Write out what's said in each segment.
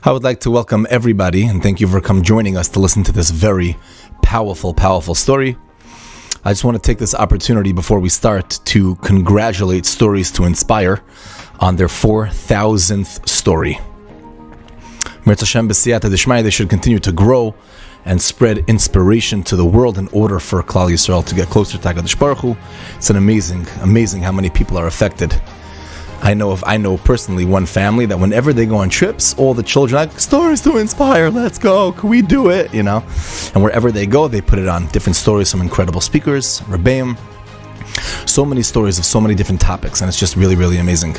I would like to welcome everybody and thank you for joining us to listen to this very powerful story. I just want to take this opportunity before we start to congratulate Stories to Inspire on their 4,000th story. Meir Simcha Sperling, they should continue to grow and spread inspiration to the world in order for Klal Yisrael to get closer to HaKadosh Baruch Hu. It's an amazing how many people are affected. I know personally one family that whenever they go on trips, all the children are like, Stories to Inspire, let's go, can we do it, And wherever they go, they put it on. Different stories from incredible speakers, Rabbi. So many stories of so many different topics, and it's just really, really amazing.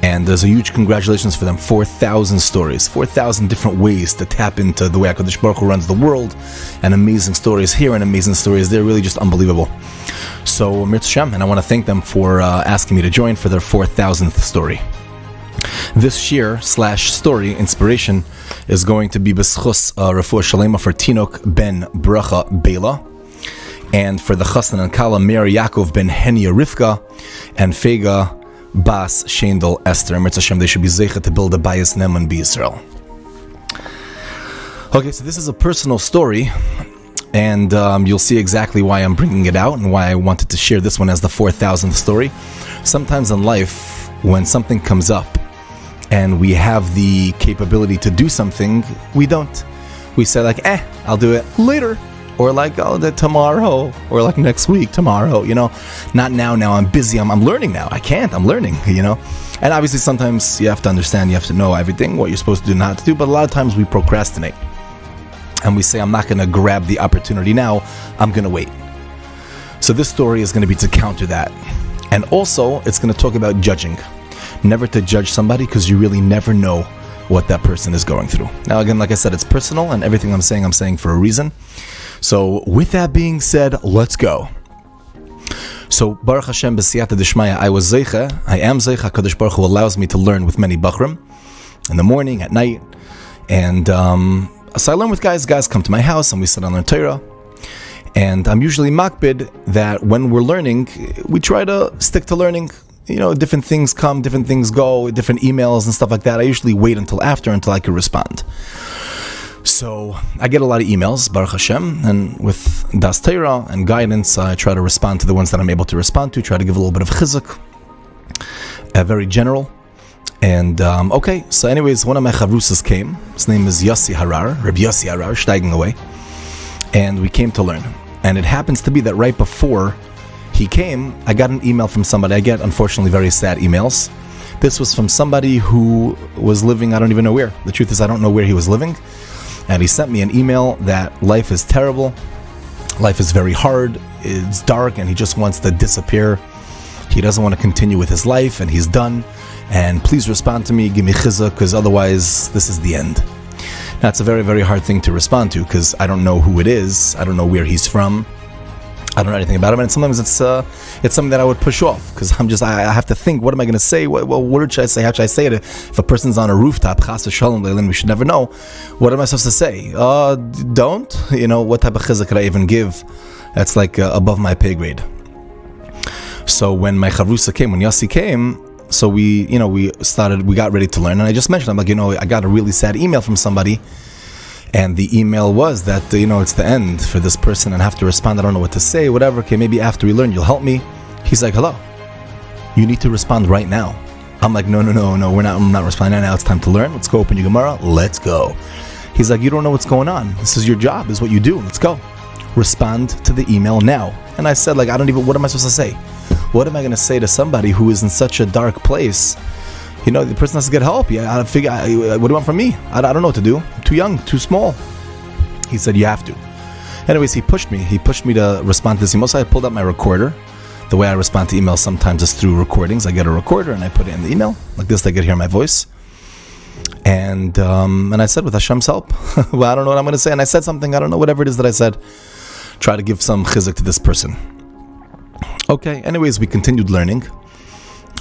And there's a huge congratulations for them. 4,000 stories, 4,000 different ways to tap into the way HaKadosh Baruch Hu runs the world, and amazing stories here and amazing stories there, really just unbelievable. So, Meir Simcha, and I want to thank them for asking me to join for their 4,000th story. This shir/story inspiration is going to be B'schus Refuah Shalema for Tinok ben Bracha Bela, and for the Chassan and Kala Meir Yaakov ben Henia Rivka, and Fega Bas Shendel Esther. Meir Simcha, they should be zeicha to build a Bayis Neman B'Yisrael. Okay, so this is a personal story, and you'll see exactly why I'm bringing it out and why I wanted to share this one as the 4,000th story. Sometimes in life, when something comes up and we have the capability to do something, we don't. We say like, I'll do it later. Or like, I'll do it tomorrow. Or like next week, tomorrow, Not now, I'm busy, I'm learning now. I can't, I'm learning, And obviously sometimes you have to understand, you have to know everything, what you're supposed to do, not to do. But a lot of times we procrastinate. And we say, I'm not going to grab the opportunity now, I'm going to wait. So this story is going to be to counter that. And also, it's going to talk about judging. Never to judge somebody, because you really never know what that person is going through. Now again, like I said, it's personal, and everything I'm saying for a reason. So with that being said, let's go. So Baruch Hashem b'siyata d'shmaya, I am zeicha, HaKadosh Baruch Hu allows me to learn with many bachrim, in the morning, at night, and so I learn with guys come to my house, and we sit and learn Torah. And I'm usually makbid that when we're learning, we try to stick to learning. Different things come, different things go, different emails and stuff like that. I usually wait until I can respond. So I get a lot of emails, Baruch Hashem, and with Das Torah and guidance, I try to respond to the ones that I'm able to respond to, try to give a little bit of chizuk, very general. And okay, so anyways, one of my chavrusas came. His name is Rabbi Yossi Harar, steiging away. And we came to learn. And it happens to be that right before he came, I got an email from somebody. I get, unfortunately, very sad emails. This was from somebody who was living, I don't even know where. The truth is, I don't know where he was living. And he sent me an email that life is terrible, life is very hard, it's dark, and he just wants to disappear. He doesn't want to continue with his life, and he's done. And please respond to me, give me chizuk, because otherwise this is the end. Now, it's a very, very hard thing to respond to, because I don't know who it is, I don't know where he's from, I don't know anything about him, and sometimes it's something that I would push off, because I have to think, what am I going to say? What word should I say? How should I say it? If a person's on a rooftop, chas v'shalom leilin, we should never know. What am I supposed to say? Don't? What type of chizuk could I even give? That's like above my pay grade. So when my chavrusa came, when Yossi came, so we got ready to learn, and I just mentioned, I'm like, I got a really sad email from somebody, and the email was that, it's the end for this person, and I have to respond, I don't know what to say, whatever, okay, maybe after we learn, you'll help me. He's like, hello, you need to respond right now. I'm like, no, I'm not responding now, it's time to learn, let's go open your Gemara, let's go. He's like, you don't know what's going on, this is your job, this is what you do, let's go. Respond to the email now. And I said, what am I supposed to say? What am I going to say to somebody who is in such a dark place? The person has to get help. Yeah, I figure, what do you want from me? I don't know what to do. I'm too young, too small. He said, you have to. Anyways, he pushed me to respond to this email. So I pulled out my recorder. The way I respond to emails sometimes is through recordings. I get a recorder and I put it in the email. Like this, they could hear my voice. And I said, with Hashem's help, well, I don't know what I'm going to say. And I said something, I don't know, whatever it is that I said. Try to give some chizuk to this person. Okay, anyways, we continued learning,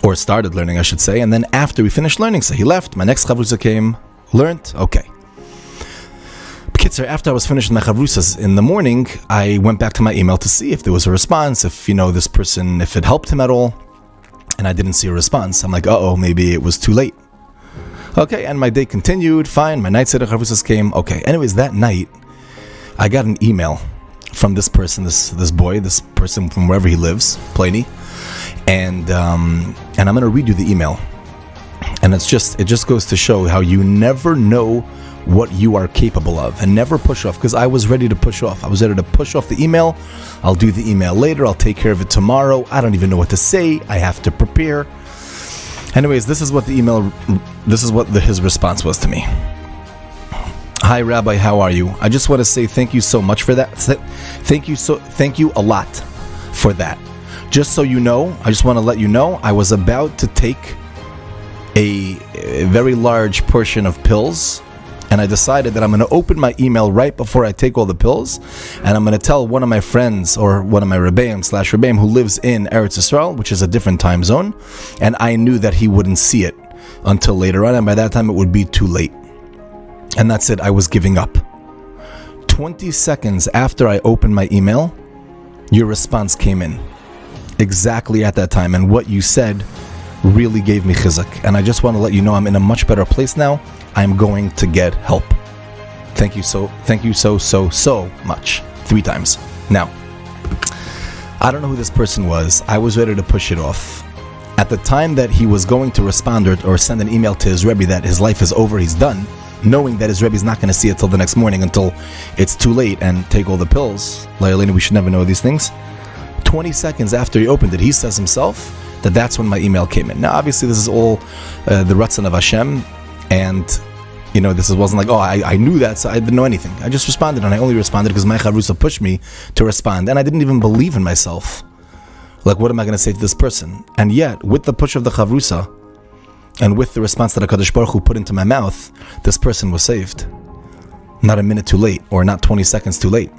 or started learning, I should say, and then after we finished learning, so he left, my next chavrusa came, learned, okay. B'kitzur, after I was finished with my chavrusas in the morning, I went back to my email to see if there was a response, if, this person, if it helped him at all, and I didn't see a response. I'm like, maybe it was too late. Okay, and my day continued, fine, my night Seder Chavusas came, okay. Anyways, that night, I got an email from this person, this boy, this person from wherever he lives, Pliny, and I'm going to read you the email. And it just goes to show how you never know what you are capable of, and never push off, because I was ready to push off. I was ready to push off the email. I'll do the email later. I'll take care of it tomorrow. I don't even know what to say. I have to prepare. Anyways, this is what his response was to me. Hi, Rabbi, how are you? I just want to say thank you so much for that. Thank you a lot for that. Just so you know, I just want to let you know, I was about to take a very large portion of pills, and I decided that I'm going to open my email right before I take all the pills, and I'm going to tell one of my friends, or one of my Rabbeim who lives in Eretz Yisrael, which is a different time zone, and I knew that he wouldn't see it until later on, and by that time it would be too late. And that's it, I was giving up. 20 seconds after I opened my email, your response came in. Exactly at that time, and what you said really gave me chizuk, and I just want to let you know I'm in a much better place now. I'm going to get help. Thank you so much. 3 times. Now, I don't know who this person was. I was ready to push it off. At the time that he was going to respond or send an email to his Rebbe that his life is over, he's done, knowing that his Rebbe's not going to see it till the next morning, until it's too late and take all the pills. We should never know these things. 20 seconds after he opened it, he says himself that's when my email came in. Now, obviously, this is all the Ratzon of Hashem, and this wasn't like, I knew that, so I didn't know anything. I just responded, and I only responded because my Chavrusa pushed me to respond, and I didn't even believe in myself. Like, what am I going to say to this person? And yet, with the push of the Chavrusa, and with the response that HaKadosh Baruch Hu put into my mouth, this person was saved. Not a minute too late, or not 20 seconds too late.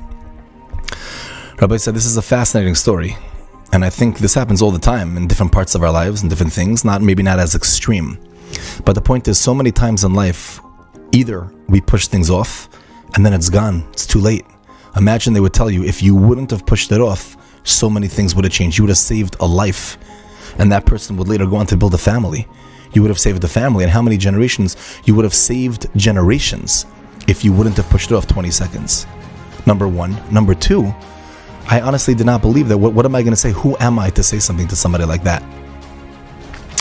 Rabbi said, this is a fascinating story. And I think this happens all the time in different parts of our lives and different things, maybe not as extreme. But the point is, so many times in life, either we push things off and then it's gone, it's too late. Imagine they would tell you, if you wouldn't have pushed it off, so many things would have changed. You would have saved a life, and that person would later go on to build a family. You would have saved the family, and how many generations? You would have saved generations if you wouldn't have pushed it off 20 seconds. Number one. Number two, I honestly did not believe that. What am I going to say? Who am I to say something to somebody like that?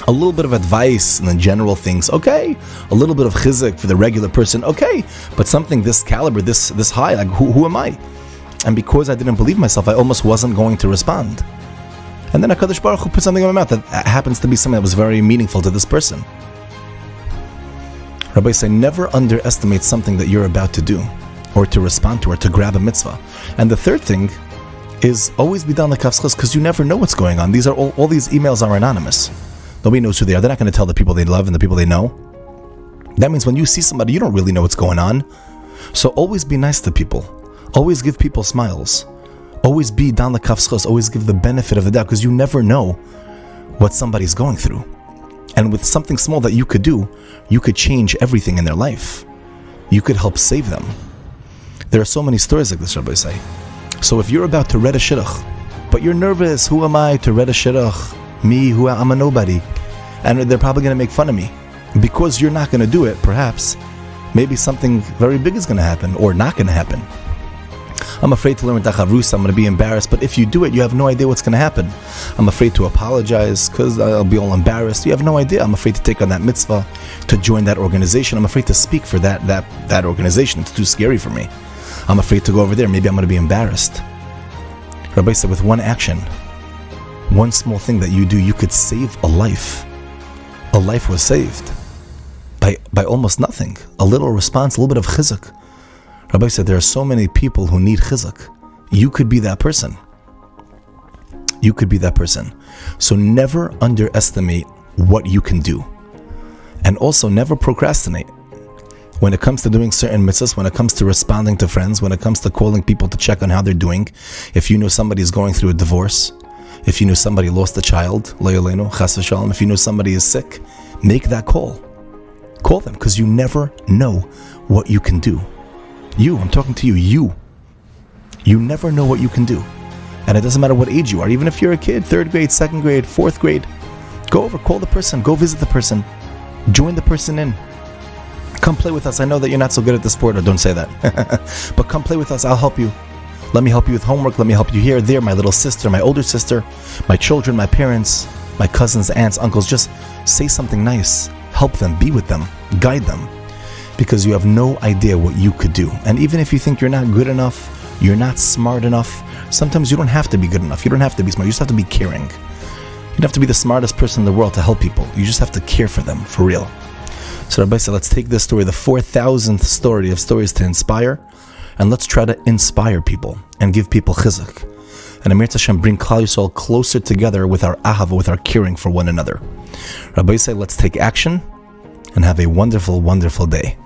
A little bit of advice and then general things, okay. A little bit of chizuk for the regular person, okay. But something this caliber, this high, like who am I? And because I didn't believe myself, I almost wasn't going to respond. And then HaKadosh Baruch Hu put something in my mouth that happens to be something that was very meaningful to this person. Rabbi say, never underestimate something that you're about to do, or to respond to, or to grab a mitzvah. And the third thing is always be down the kafschus, because you never know what's going on. These are all these emails are anonymous. Nobody knows who they are. They're not going to tell the people they love and the people they know. That means when you see somebody, you don't really know what's going on. So always be nice to people. Always give people smiles. Always be down the kafschus. Always give the benefit of the doubt, because you never know what somebody's going through. And with something small that you could do, you could change everything in their life. You could help save them. There are so many stories like this, Rabbi say. So if you're about to read a shidduch, but you're nervous, who am I to read a shidduch? Me, I'm a nobody. And they're probably going to make fun of me. Because you're not going to do it, perhaps, maybe something very big is going to happen, or not going to happen. I'm afraid to learn with Chavrusa, I'm going to be embarrassed, but if you do it, you have no idea what's going to happen. I'm afraid to apologize, because I'll be all embarrassed. You have no idea. I'm afraid to take on that mitzvah, to join that organization. I'm afraid to speak for that organization. It's too scary for me. I'm afraid to go over there. Maybe I'm going to be embarrassed. Rabbi said, with one action, one small thing that you do, you could save a life. A life was saved by almost nothing. A little response, a little bit of chizuk. Rabbi said, there are so many people who need chizuk. You could be that person. You could be that person. So never underestimate what you can do. And also never procrastinate. When it comes to doing certain mitzvahs, when it comes to responding to friends, when it comes to calling people to check on how they're doing, if you know somebody is going through a divorce, if you know somebody lost a child, if you know somebody is sick, make that call. Call them, because you never know what you can do. I'm talking to you. You never know what you can do. And it doesn't matter what age you are. Even if you're a kid, 3rd grade, 2nd grade, 4th grade, go over, call the person, go visit the person, join the person in. Come play with us. I know that you're not so good at the sport, or don't say that. But come play with us. I'll help you. Let me help you with homework. Let me help you here, there. My little sister, my older sister, my children, my parents, my cousins, aunts, uncles. Just say something nice. Help them. Be with them. Guide them. Because you have no idea what you could do. And even if you think you're not good enough, you're not smart enough, sometimes you don't have to be good enough. You don't have to be smart. You just have to be caring. You don't have to be the smartest person in the world to help people. You just have to care for them, for real. So Rabbi said, let's take this story, the 4,000th story of stories to inspire, and let's try to inspire people and give people chizuk. And Amir Tashem bring Klal Yisrael closer together with our ahava, with our caring for one another. Rabbi said, let's take action and have a wonderful, wonderful day.